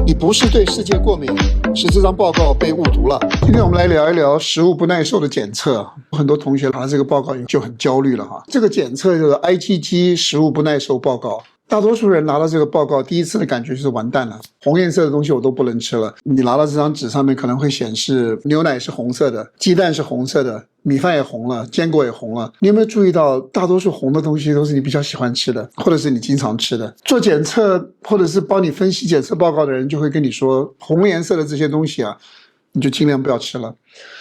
你不是对世界过敏，是这张报告被误读了。今天我们来聊一聊食物不耐受的检测。很多同学拿这个报告就很焦虑了哈。这个检测就是 IgG 食物不耐受报告。大多数人拿到这个报告，第一次的感觉就是完蛋了，红颜色的东西我都不能吃了。你拿到这张纸上面可能会显示牛奶是红色的，鸡蛋是红色的，米饭也红了，坚果也红了。你有没有注意到，大多数红的东西都是你比较喜欢吃的，或者是你经常吃的？做检测或者是帮你分析检测报告的人就会跟你说，红颜色的这些东西啊，你就尽量不要吃了。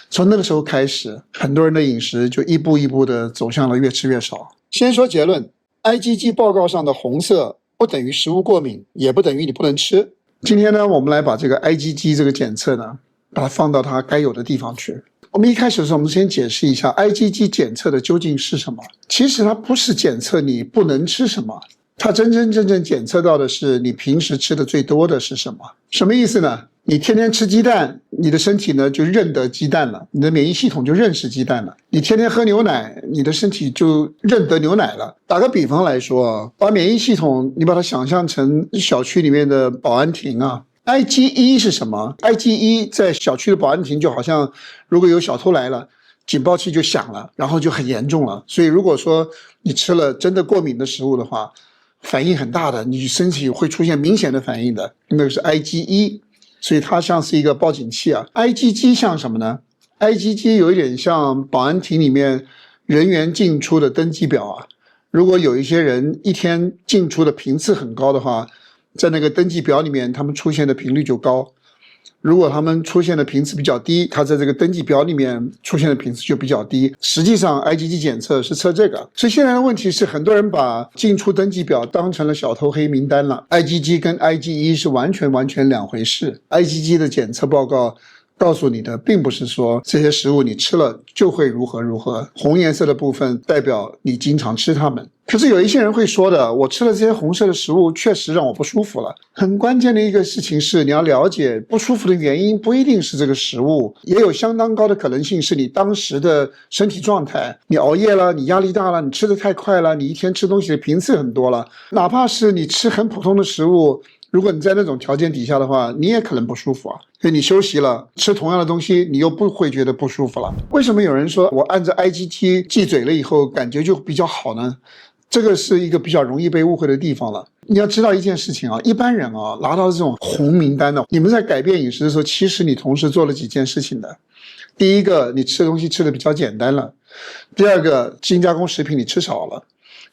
从那个时候开始，很多人的饮食就一步一步的走向了越吃越少。先说结论。IgG 报告上的红色不等于食物过敏，也不等于你不能吃。今天呢，我们来把这个 IgG 这个检测呢，把它放到它该有的地方去。我们一开始的时候，我们先解释一下 IgG 检测的究竟是什么。其实它不是检测你不能吃什么，它真正检测到的是你平时吃的最多的是什么。什么意思呢？你天天吃鸡蛋，你的身体呢就认得鸡蛋了，你的免疫系统就认识鸡蛋了。你天天喝牛奶，你的身体就认得牛奶了。打个比方来说，把免疫系统你把它想象成小区里面的保安亭啊。IgE 是什么？ IgE 在小区的保安亭就好像如果有小偷来了，警报器就响了，然后就很严重了。所以如果说你吃了真的过敏的食物的话，反应很大的，你身体会出现明显的反应的，那个是 IgE。所以它像是一个报警器啊。IgG 像什么呢？ IgG 有一点像保安亭里面人员进出的登记表啊。如果有一些人一天进出的频次很高的话，在那个登记表里面他们出现的频率就高。如果他们出现的频次比较低，他在这个登记表里面出现的频次就比较低。实际上 IgG 检测是测这个。所以现在的问题是，很多人把进出登记表当成了小偷黑名单了。IgG 跟 IgE 是完全两回事。IgG 的检测报告告诉你的并不是说这些食物你吃了就会如何，红颜色的部分代表你经常吃它们。可是有一些人会说的，我吃了这些红色的食物确实让我不舒服了。很关键的一个事情是，你要了解不舒服的原因不一定是这个食物，也有相当高的可能性是你当时的身体状态，你熬夜了，你压力大了，你吃得太快了，你一天吃东西的频次很多了。哪怕是你吃很普通的食物，如果你在那种条件底下的话，你也可能不舒服啊。所以你休息了，吃同样的东西，你又不会觉得不舒服了。为什么有人说我按照 IgG 记嘴了以后感觉就比较好呢？这个是一个比较容易被误会的地方了。你要知道一件事情啊，一般人啊拿到这种红名单的，你们在改变饮食的时候，其实你同时做了几件事情的。第一个，你吃的东西吃的比较简单了；第二个，精加工食品你吃少了；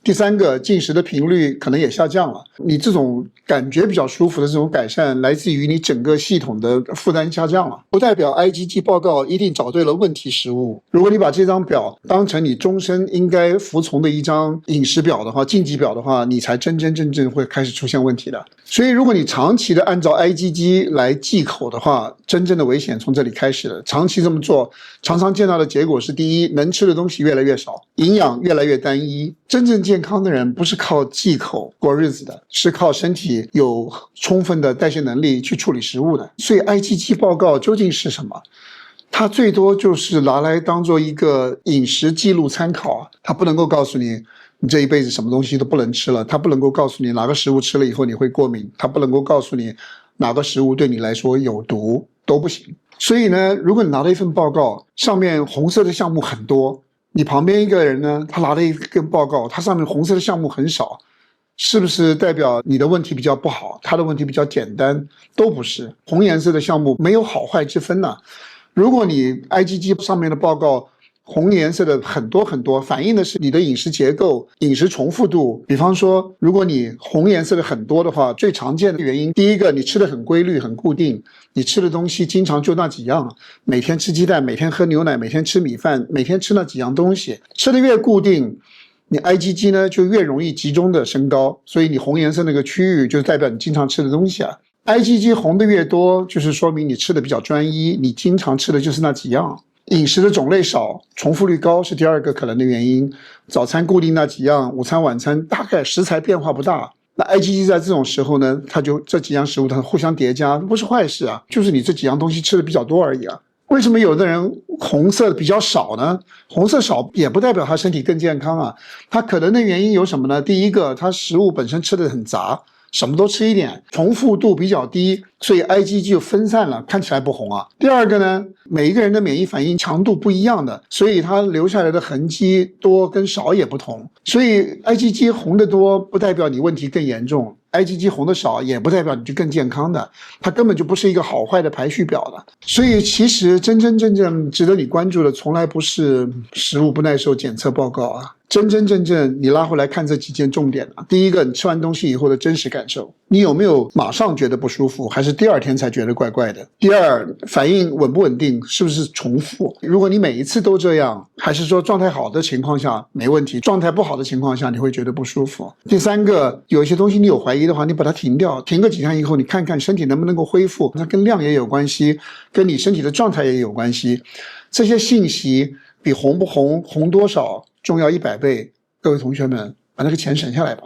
第三个，进食的频率可能也下降了。你这种感觉比较舒服的这种改善，来自于你整个系统的负担下降了，不代表 IgG 报告一定找对了问题食物。如果你把这张表当成你终身应该服从的一张饮食表的话，禁忌表的话，你才真正会开始出现问题的。所以如果你长期的按照 IgG 来忌口的话，真正的危险从这里开始了。长期这么做，常常见到的结果是，第一，能吃的东西越来越少，营养越来越单一。真正健康的人不是靠忌口过日子的，是靠身体有充分的代谢能力去处理食物的。所以 IgG 报告究竟是什么？它最多就是拿来当做一个饮食记录参考，它不能够告诉你这一辈子什么东西都不能吃了，它不能够告诉你哪个食物吃了以后你会过敏，它不能够告诉你哪个食物对你来说有毒，都不行。所以呢，如果你拿了一份报告，上面红色的项目很多，你旁边一个人呢，他拿了一份报告，他上面红色的项目很少，是不是代表你的问题比较不好，他的问题比较简单？都不是。红颜色的项目没有好坏之分啊。如果你 IgG 上面的报告红颜色的很多，反映的是你的饮食结构、饮食重复度。比方说，如果你红颜色的很多的话，最常见的原因，第一个，你吃的很规律、很固定，你吃的东西经常就那几样，每天吃鸡蛋，每天喝牛奶，每天吃米饭，每天吃那几样东西，吃的越固定，你 IgG 呢就越容易集中的升高，所以你红颜色那个区域就代表你经常吃的东西啊。IgG 红的越多，就是说明你吃的比较专一，你经常吃的就是那几样。饮食的种类少，重复率高是第二个可能的原因。早餐固定那几样，午餐晚餐大概食材变化不大。那 IgG 在这种时候呢，它就这几样食物它互相叠加，不是坏事啊，就是你这几样东西吃的比较多而已啊。为什么有的人红色比较少呢？红色少也不代表他身体更健康啊。他可能的原因有什么呢？第一个，他食物本身吃的很杂，什么都吃一点，重复度比较低，所以 IgG 就分散了，看起来不红啊。第二个呢，每一个人的免疫反应强度不一样的，所以它留下来的痕迹多跟少也不同。所以 IgG 红的多不代表你问题更严重。IgG 红的少也不代表你就更健康的，它根本就不是一个好坏的排序表的。所以其实真正值得你关注的，从来不是食物不耐受检测报告啊，真正你拉回来看这几件重点啊。第一个，你吃完东西以后的真实感受，你有没有马上觉得不舒服，还是第二天才觉得怪怪的？第二，反应稳不稳定，是不是重复？如果你每一次都这样，还是说状态好的情况下没问题，状态不好的情况下你会觉得不舒服？第三个，有一些东西你有怀疑的话，你把它停掉，停个几天以后，你看看身体能不能够恢复，它跟量也有关系，跟你身体的状态也有关系。这些信息比红不红、红多少重要100倍。各位同学们，把那个钱省下来吧。